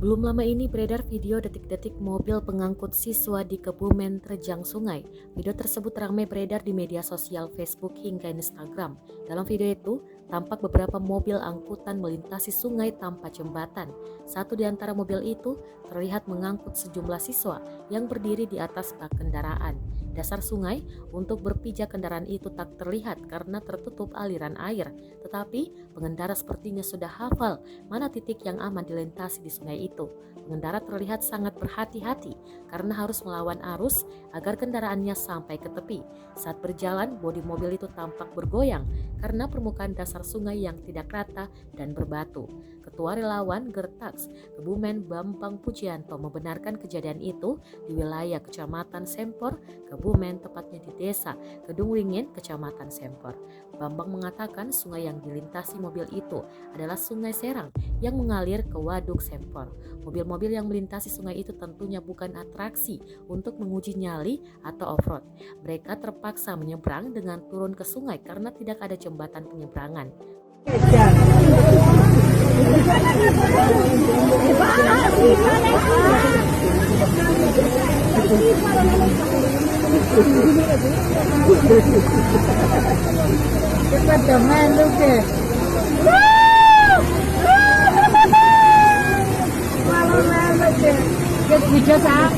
Belum lama ini beredar video detik-detik mobil pengangkut siswa di Kebumen terjang sungai. Video tersebut ramai beredar di media sosial Facebook hingga Instagram. Dalam video itu, tampak beberapa mobil angkutan melintasi sungai tanpa jembatan. Satu di antara mobil itu terlihat mengangkut sejumlah siswa yang berdiri di atas bak kendaraan. Dasar sungai untuk berpijak kendaraan itu tak terlihat karena tertutup aliran air. Tetapi pengendara sepertinya sudah hafal mana titik yang aman dilintasi di sungai itu. Pengendara terlihat sangat berhati-hati karena harus melawan arus agar kendaraannya sampai ke tepi. Saat berjalan, bodi mobil itu tampak bergoyang karena permukaan dasar sungai yang tidak rata dan berbatu. Ketua Relawan Gertaks Kebumen Bambang Pujianto membenarkan kejadian itu di wilayah Kecamatan Sempor, Kebumen, tepatnya di Desa Kedungringin, Kecamatan Sempor. Bambang mengatakan sungai yang dilintasi mobil itu adalah Sungai Serang yang mengalir ke Waduk Sempor. Mobil-mobil yang melintasi sungai itu tentunya bukan atraksi untuk menguji nyali atau off-road. Mereka terpaksa menyeberang dengan turun ke sungai karena tidak ada jembatan penyeberangan. Cepat dong, lu deh. Malu deh. Jadi video sah.